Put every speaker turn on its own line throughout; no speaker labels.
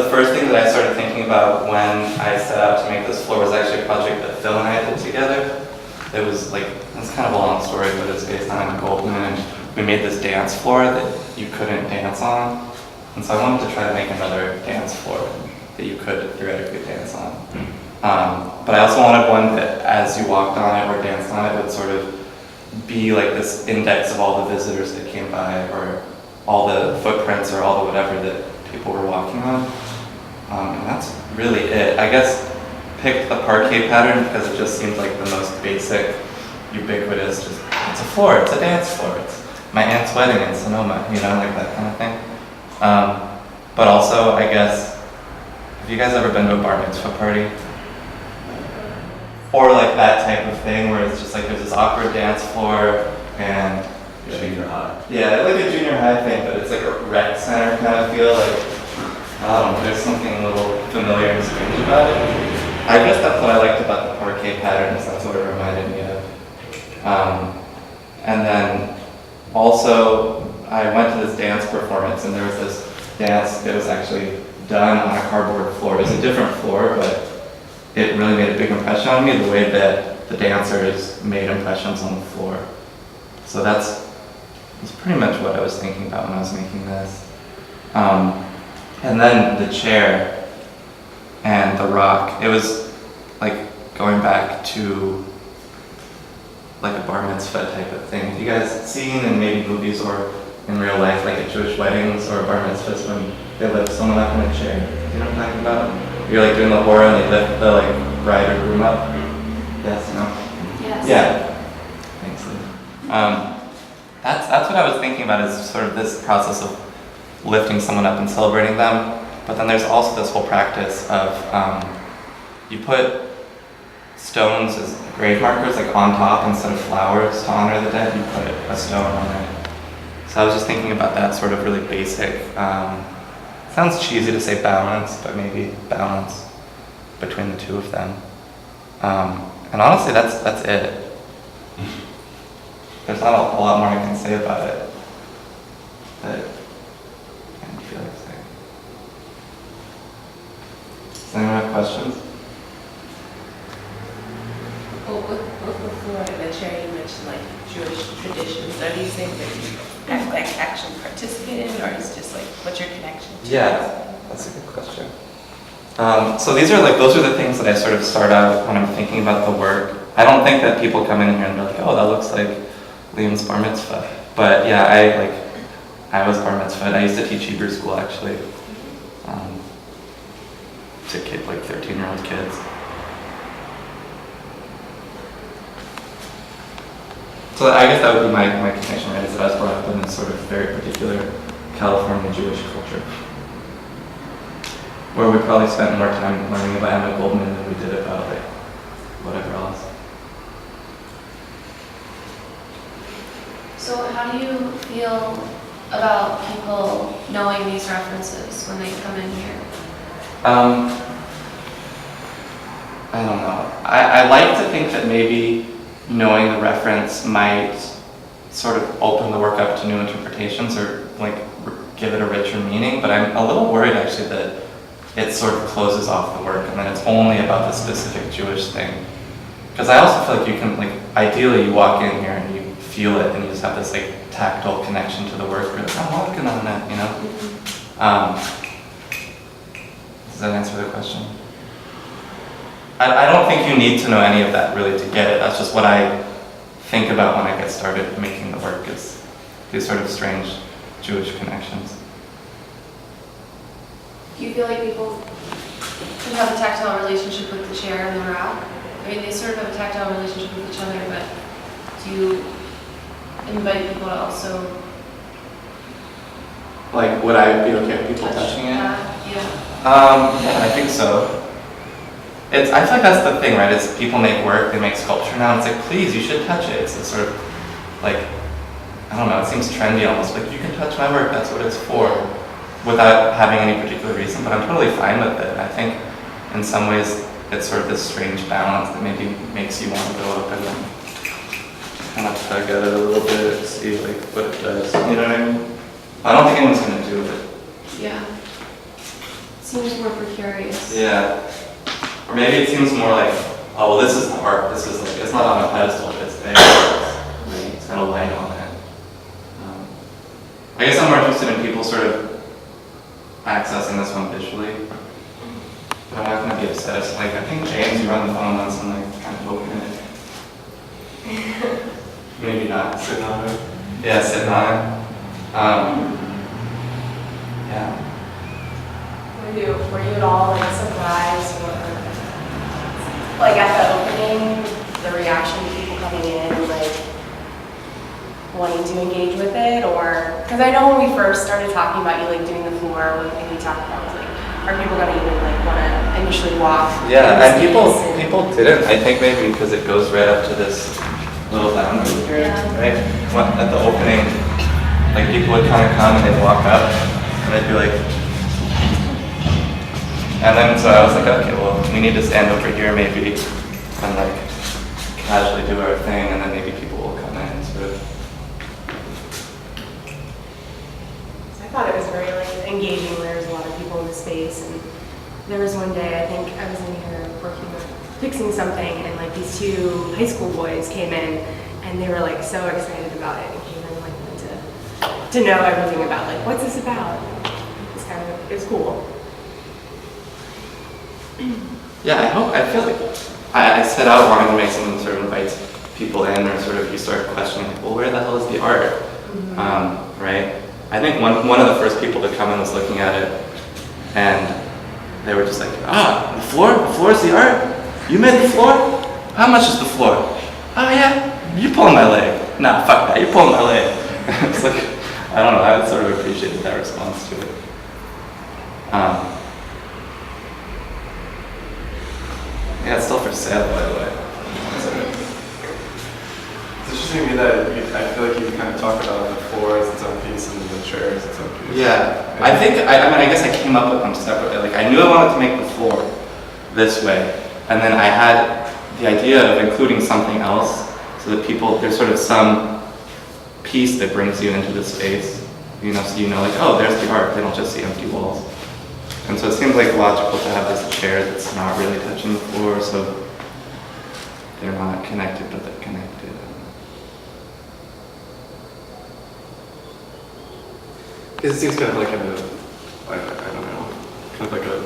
so the first thing that I started thinking about when I set out to make this floor was actually a project that Phil and I did together. It was like, it's kind of a long story, but it's based on Goldman, and we made this dance floor that you couldn't dance on. And so I wanted to try to make another dance floor that you could theoretically dance on. But I also wanted one that as you walked on it or danced on it would sort of be like this index of all the visitors that came by, or all the footprints, or all the whatever that people were walking on. And that's really it. I guess picked the parquet pattern because it just seemed like the most basic, ubiquitous, just, it's a floor, it's a dance floor, it's my aunt's wedding in Sonoma, you know, like that kind of thing. But also, I guess, have you guys ever been to a bar mitzvah party? Or like that type of thing where it's just like there's this awkward dance floor and
Junior high.
yeah, like a junior high thing, but it's like a rec center kind of feel. Like, I don't know, there's something a little familiar and strange about it. I guess that's what I liked about the parquet pattern, is that's what it reminded me of. And then also, I went to this dance performance, and there was this dance that was actually done on a cardboard floor. It was a different floor, but it really made a big impression on me, the way that the dancers made impressions on the floor. So that's pretty much what I was thinking about when I was making this. And then the chair and the rock, it was like going back to like a bar mitzvah type of thing. Have you guys seen in maybe movies or in real life, like at Jewish weddings or bar mitzvahs, when they lift someone up in a chair? You know what I'm talking about? You're like doing the horror and they lift the like bride or groom up. Yes, no?
Yes.
Yeah. Thanks, Lee. That's what I was thinking about, is sort of this process of lifting someone up and celebrating them. But then there's also this whole practice of you put stones as grave markers, like on top instead of flowers to honor the dead. You put a stone on it. So I was just thinking about that sort of really basic. Sounds cheesy to say balance, but maybe balance between the two of them. And honestly, that's it. There's not a lot more I can say about it that I don't feel like saying. Does anyone have questions?
Well, before the chair, you mentioned like Jewish traditions. Are these things that you actually participate in, or is just like what's your connection to?
Yeah, that's a good question. So these are like, those are the things that I sort of start out when I'm thinking about the work. I don't think that people come in here and they're like, oh, that looks like Liam's bar mitzvah. But yeah, I was bar mitzvahed. I used to teach Hebrew school actually, to like 13-year-old kids. So I guess that would be my connection, right? Is that I was brought up in this sort of very particular California Jewish culture, where we probably spent more time learning about Emma Goldman than we did about like whatever else.
So how do you feel about people knowing these references when they come in here?
I don't know. I like to think that maybe knowing the reference might sort of open the work up to new interpretations, or like give it a richer meaning, but I'm a little worried actually that it sort of closes off the work and then it's only about the specific Jewish thing. Because I also feel like you can, like, ideally you walk in here and you feel it and you just have this like tactile connection to the work. You're like, I'm walking on that, you know? Does that answer the question? I don't think you need to know any of that really to get it. That's just what I think about when I get started making the work, is these sort of strange Jewish connections.
Do you feel like people can have a tactile relationship with the chair and the rock? I mean, they sort of have a tactile relationship with each other, but do you invite people to also
Like, would I be okay with people
touch
touching it?
that? Yeah.
Yeah, I think so. I feel like that's the thing, right? It's people make work, they make sculpture now, and it's like, please, you should touch it. It's sort of like, I don't know, it seems trendy almost, like, you can touch my work, that's what it's for, without having any particular reason, but I'm totally fine with it. I think in some ways it's sort of this strange balance that maybe makes you want to go up and then kind of tug at it a little bit, see like what it does, you know what I mean? I don't think anyone's going to do it.
Yeah. seems more precarious.
Yeah. Or maybe it seems more like, oh, well, this is the art. This is like, it's not on a pedestal, it's there. It's got a light on it. I guess I'm more interested in people sort of accessing this one visually. But I'm not going to be upset. It's like, I think James, you run the phone once and like kind of open it. Maybe not.
Sitting on it.
Yeah, sitting on it. Yeah.
Were you at all like surprised or like at the opening, the reaction of people coming in, like wanting to engage with it, or because I know when we first started talking about you like doing the floor, one thing we talked about was like, are people gonna even like want to initially walk?
Yeah,
in
and people
space
didn't. I think maybe because it goes right up to this little lounge over here, right? At the opening, like people would kind of come and they'd walk up, and I'd be like, and then so I was like, okay, well, we need to stand over here maybe and like casually do our thing, and then maybe people will come in and sort of.
I thought it was very like engaging. There was a lot of people in the space, and there was one day I think I was in here working with fixing something, and like these two high school boys came in, and they were like so excited about it, and came in like wanted to know everything about like what's this about. It was cool.
Yeah, I feel like I set out wanting to make something that sort of invites people in, or sort of you start questioning, like, well, where the hell is the art? Right? I think one of the first people to come in was looking at it, and they were just like, the floor is the art? You made the floor? How much is the floor? Oh yeah, you're pulling my leg. Nah, fuck that, you're pulling my leg. It's like, I don't know, I sort of appreciated that response to it. Yeah, it's still for sale, by the way.
It's interesting to me that I feel like you kind of talk about the floor as its own piece and the chair as its own piece.
Yeah, I think, I mean, I guess I came up with them separately. Like, I knew I wanted to make the floor this way, and then I had the idea of including something else so that people, there's sort of some piece that brings you into the space, you know, so you know, like, oh, there's the art, they don't just see empty walls. And so it seems like logical to have this chair that's not really touching the floor, so they're not connected, but they're connected.
It seems kind of like I don't know, kind of like a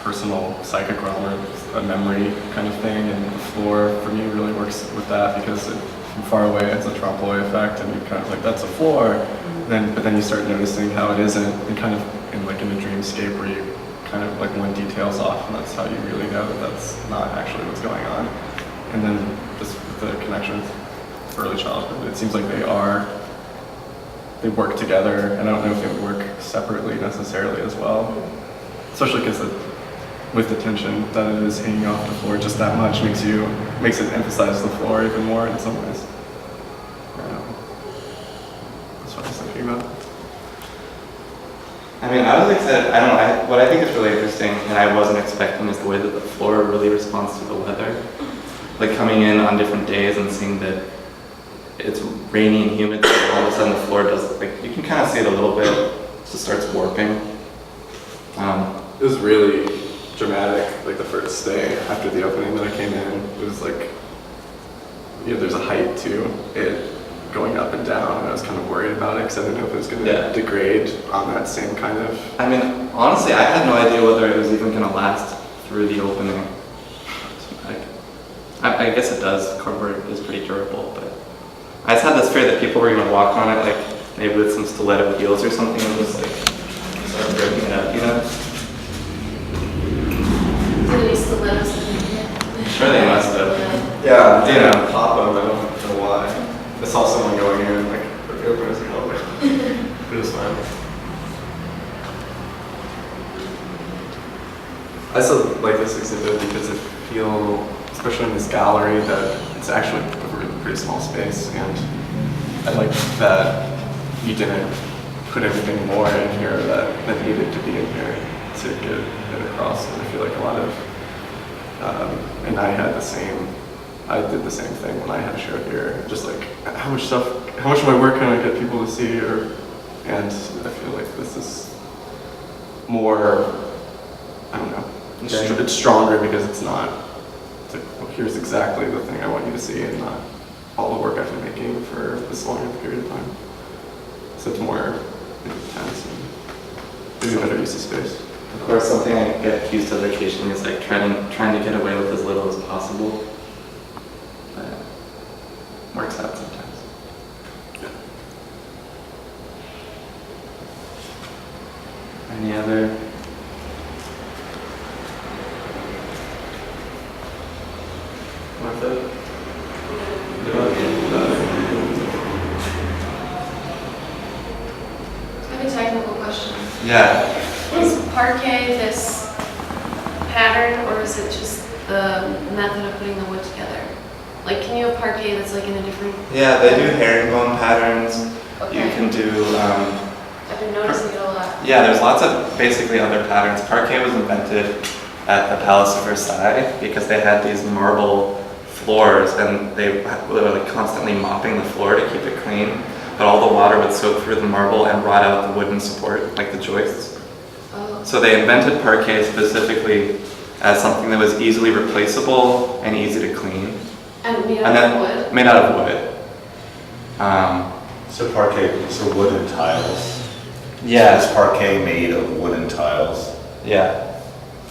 personal psychic realm or a memory kind of thing, and the floor for me really works with that because from far away it's a trompe-l'oeil effect, and you kind of like, that's a floor, but then you start noticing how it isn't, and kind of in a dreamscape where you kind of like one detail's off, and that's how you really know that that's not actually what's going on. And then just with the connection with early childhood, it seems like they work together, and I don't know if they would work separately necessarily as well. Especially because with the tension that it is hanging off the floor just that much makes it emphasize the floor even more in some ways. That's what I was thinking about.
I mean, I was excited. I don't know. What I think is really interesting, and I wasn't expecting, is the way that the floor really responds to the weather. Like coming in on different days and seeing that it's rainy and humid, so all of a sudden the floor does, like, you can kind of see it a little bit, it just starts warping.
It was really dramatic, like the first day after the opening that I came in. It was like, there's a height to it going up and down, and I was kind of worried about it because I didn't know if it was going to degrade on that same kind of.
I mean, honestly, I had no idea whether it was even going to last through the opening. I guess it does. Cardboard is pretty durable, but I just had this fear that people were going to walk on it, like maybe with some stiletto heels or something, and just like start breaking it up, you know?
Did any stilettos in here?
Sure, they must have.
Yeah,
You know.
pop them. I don't know why. I saw someone going in, like, the open as a helmet. It was fine. I still like this exhibit because it feels, especially in this gallery, that it's actually a pretty small space, and I like that you didn't put anything more in here that needed to be in here to get it across. And I feel like a lot of, and I did the same thing when I had a show here. Just like, how much of my work can I get people to see? And I feel like this is more, I don't know, it's stronger because it's not, it's like, well, here's exactly the thing I want you to see and not all the work I've been making for this long of a period of time. So it's more intense and maybe a better use of space.
Of course, something I get used to vacationing is like trying to get away with as little as possible. But it works out sometimes. Any other? Martha?
I have a technical question.
Yeah.
Is parquet this pattern, or is it just the method of putting the wood together? Like, can you have parquet that's like in a different?
Yeah, they do herringbone patterns.
Okay.
You can do,
I've been noticing it a lot.
yeah, there's lots of basically other patterns. Parquet was invented at the Palace of Versailles because they had these marble floors and they were like constantly mopping the floor to keep it clean. But all the water would soak through the marble and rot out the wooden support, like the joists.
Oh,
So they invented parquet specifically as something that was easily replaceable and easy to clean.
and made
And
out
then
of wood?
made out of wood.
So parquet, so wooden tiles.
Yeah.
Is parquet made of wooden tiles?
Yeah,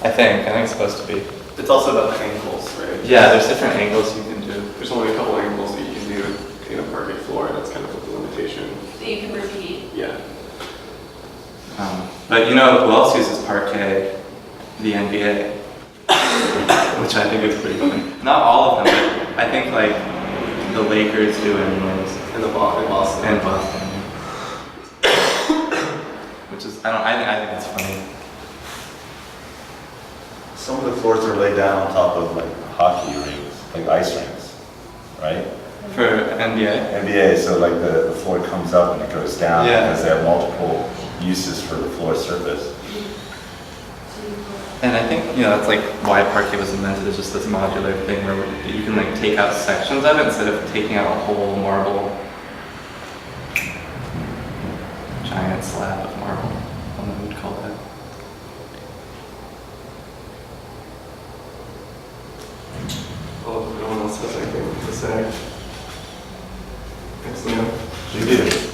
I think it's supposed to be.
It's also about the angles, right?
Yeah, there's different angles you can do.
There's only a couple angles that you can do in a parquet floor, and that's kind of the limitation.
That you can repeat?
Yeah.
But you know who else uses parquet? The NBA, which I think is pretty funny. Not all of them, but I think like the Lakers do anyways,
In Boston.
and Boston. Which is I think it's funny.
Some of the floors are laid down on top of like hockey rings, like ice rinks, right?
For NBA.
NBA, so like the floor comes up and it goes down
Yeah.
because they have multiple uses for the floor surface.
And I think, you know, that's like why parquet was invented, is just this modular thing where you can like take out sections of it instead of taking out a whole marble, giant slab of marble, I don't know what you'd call that.
Well, if no one else has anything to say. Thanks, Leo.
You do.